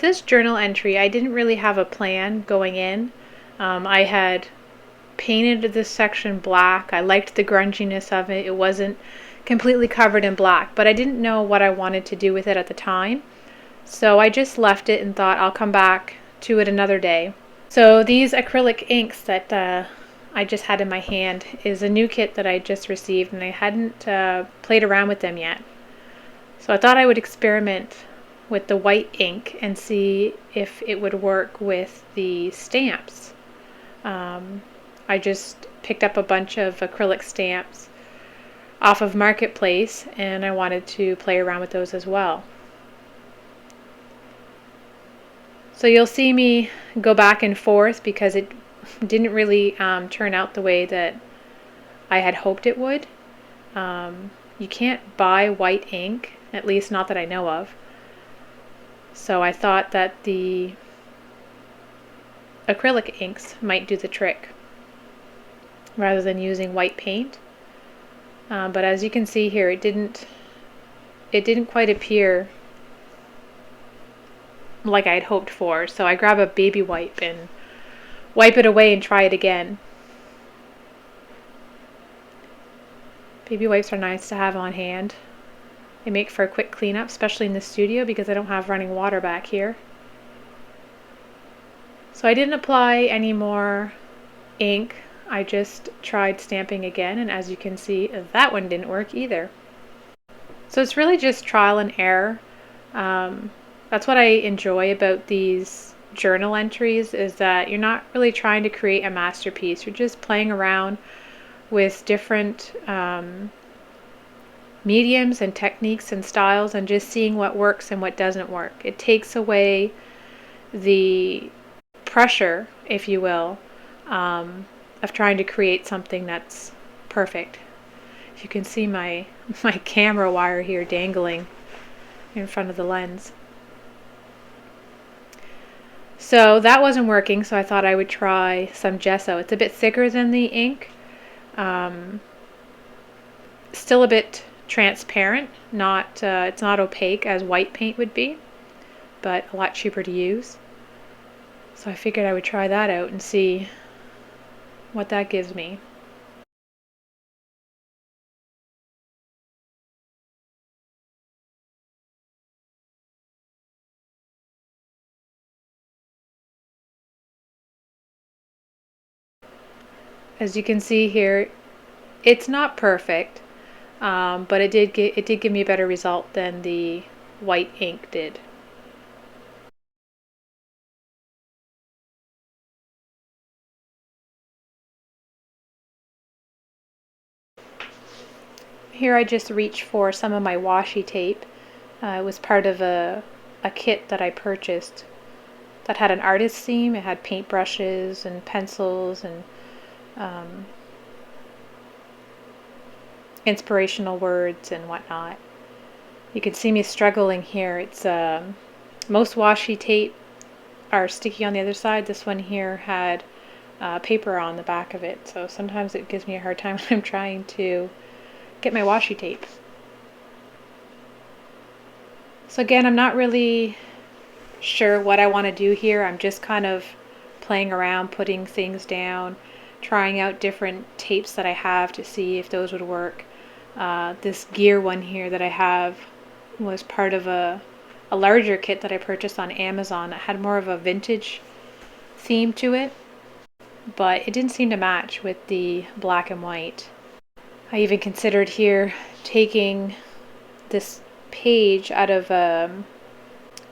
this journal entry, I didn't really have a plan going in. I had painted this section black. I liked the grunginess of it. It wasn't completely covered in black, but I didn't know what I wanted to do with it at the time. So I just left it and thought I'll come back to it another day. So these acrylic inks that I just had in my hand is a new kit that I just received, and I hadn't played around with them yet. So I thought I would experiment with the white ink and see if it would work with the stamps. I just picked up a bunch of acrylic stamps off of Marketplace, and I wanted to play around with those as well. So you'll see me go back and forth because it didn't really turn out the way that I had hoped it would. You can't buy white ink, at least not that I know of. So I thought that the acrylic inks might do the trick rather than using white paint. But as you can see here, it didn't quite appear like I had hoped for. So I grab a baby wipe and wipe it away and try it again. Baby wipes are nice to have on hand. They make for a quick cleanup, especially in the studio because I don't have running water back here. So I didn't apply any more ink. I just tried stamping again, and as you can see, that one didn't work either. So it's really just trial and error. That's what I enjoy about these journal entries, is that you're not really trying to create a masterpiece. You're just playing around with different mediums and techniques and styles and just seeing what works and what doesn't work. It takes away the pressure, if you will, of trying to create something that's perfect. You can see my camera wire here dangling in front of the lens. So that wasn't working, so I thought I would try some gesso. It's a bit thicker than the ink. Still a bit transparent, it's not opaque as white paint would be, but a lot cheaper to use. So I figured I would try that out and see what that gives me. As you can see here, it's not perfect, but it did give me a better result than the white ink did. Here I just reached for some of my washi tape. It was part of a kit that I purchased that had an artist theme. It had paintbrushes and pencils and inspirational words and whatnot. You can see me struggling here. It's most washi tape are sticky on the other side. This one here had paper on the back of it, so sometimes it gives me a hard time when I'm trying to get my washi tape. So again, I'm not really sure what I want to do here. I'm just kind of playing around, putting things down, trying out different tapes that I have to see if those would work. This gear one here that I have was part of a larger kit that I purchased on Amazon that had more of a vintage theme to it, but it didn't seem to match with the black and white. I even considered here taking this page out of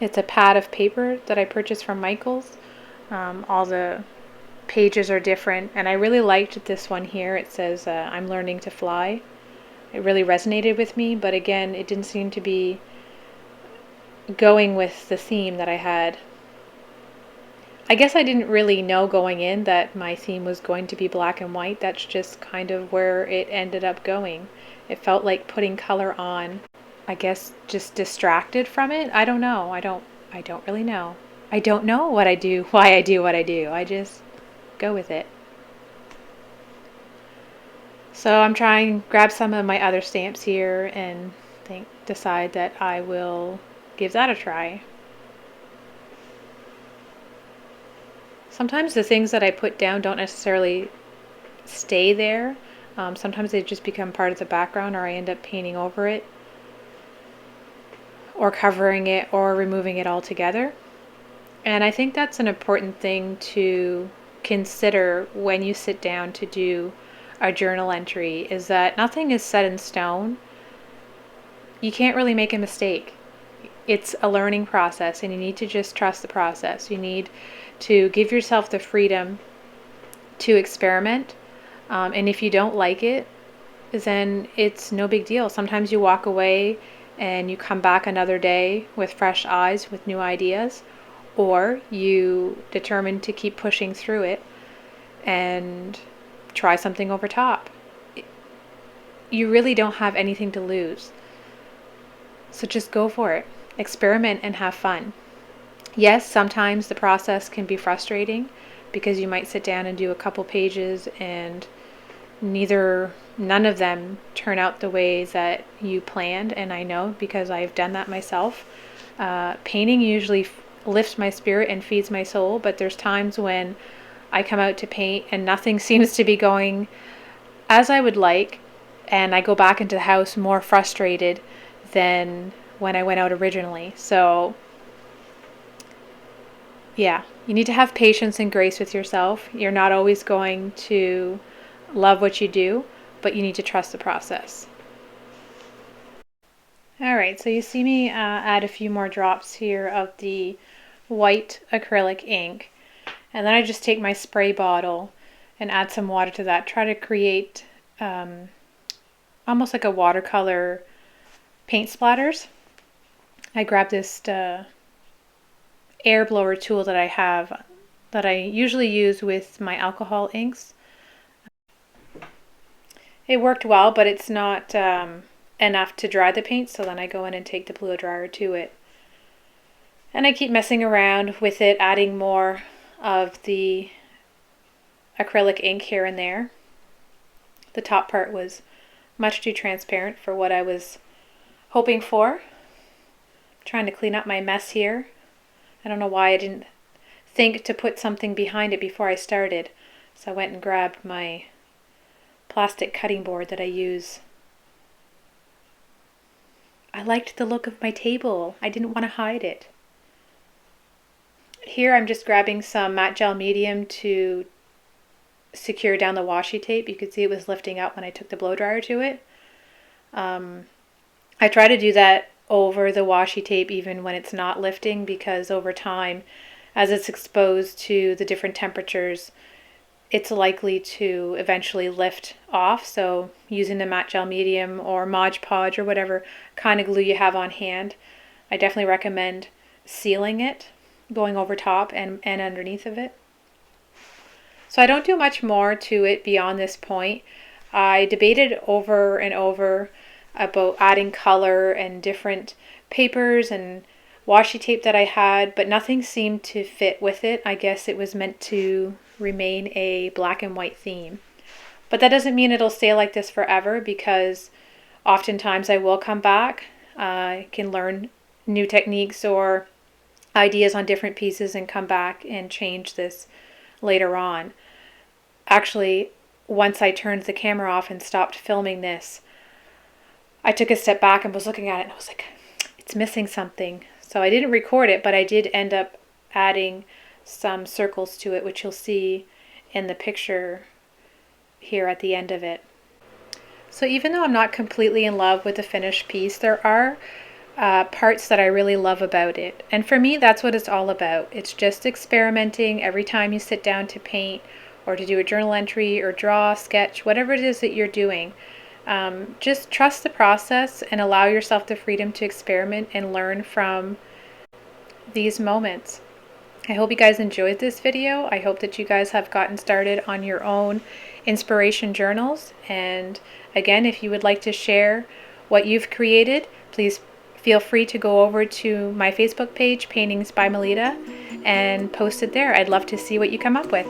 it's a pad of paper that I purchased from Michael's. All the pages are different, and I really liked this one here. It says I'm learning to fly. It really resonated with me, but again, it didn't seem to be going with the theme that I had. I guess I didn't really know going in that my theme was going to be black and white. That's just kind of where it ended up going. It felt like putting color on. I guess just distracted from it. I don't know. I don't really know. I don't know what I do, why I do what I do. I just go with it. So I'm trying to grab some of my other stamps here and decide that I will give that a try. Sometimes the things that I put down don't necessarily stay there. Sometimes they just become part of the background, or I end up painting over it, or covering it, or removing it altogether. And I think that's an important thing to consider when you sit down to do a journal entry, is that nothing is set in stone. You can't really make a mistake. It's a learning process, and you need to just trust the process. You need to give yourself the freedom to experiment. And if you don't like it, then it's no big deal. Sometimes you walk away and you come back another day with fresh eyes, with new ideas, or you determine to keep pushing through it and try something over top. You really don't have anything to lose. So just go for it. Experiment and have fun. Yes, sometimes the process can be frustrating because you might sit down and do a couple pages and none of them turn out the way that you planned. And I know, because I've done that myself. Painting usually lifts my spirit and feeds my soul, but there's times when I come out to paint and nothing seems to be going as I would like, and I go back into the house more frustrated than when I went out originally. So yeah, you need to have patience and grace with yourself. You're not always going to love what you do, but you need to trust the process. All right, so you see me add a few more drops here of the white acrylic ink, and then I just take my spray bottle and add some water to that. Try to create almost like a watercolor paint splatters. I grab this air blower tool that I have, that I usually use with my alcohol inks. It worked well, but it's not enough to dry the paint, so then I go in and take the blow dryer to it. And I keep messing around with it, adding more of the acrylic ink here and there. The top part was much too transparent for what I was hoping for. Trying to clean up my mess here. I don't know why I didn't think to put something behind it before I started. So I went and grabbed my plastic cutting board that I use. I liked the look of my table. I didn't want to hide it. Here I'm just grabbing some matte gel medium to secure down the washi tape. You could see it was lifting up when I took the blow dryer to it. I try to do that over the washi tape even when it's not lifting, because over time, as it's exposed to the different temperatures, it's likely to eventually lift off. So using the matte gel medium or Mod Podge or whatever kind of glue you have on hand, I definitely recommend sealing it, going over top and underneath of it. So I don't do much more to it beyond this point. I debated over and over about adding color and different papers and washi tape that I had, but nothing seemed to fit with it. I guess it was meant to remain a black and white theme. But that doesn't mean it'll stay like this forever, because oftentimes I will come back. I can learn new techniques or ideas on different pieces and come back and change this later on. Actually, once I turned the camera off and stopped filming this, I took a step back and was looking at it and I was like, it's missing something. So I didn't record it, but I did end up adding some circles to it, which you'll see in the picture here at the end of it. So even though I'm not completely in love with the finished piece, there are parts that I really love about it. And for me, that's what it's all about. It's just experimenting every time you sit down to paint or to do a journal entry or draw, sketch, whatever it is that you're doing. Just trust the process and allow yourself the freedom to experiment and learn from these moments. I hope you guys enjoyed this video. I hope that you guys have gotten started on your own inspiration journals. And again, if you would like to share what you've created, please feel free to go over to my Facebook page, Paintings by Melita, and post it there. I'd love to see what you come up with.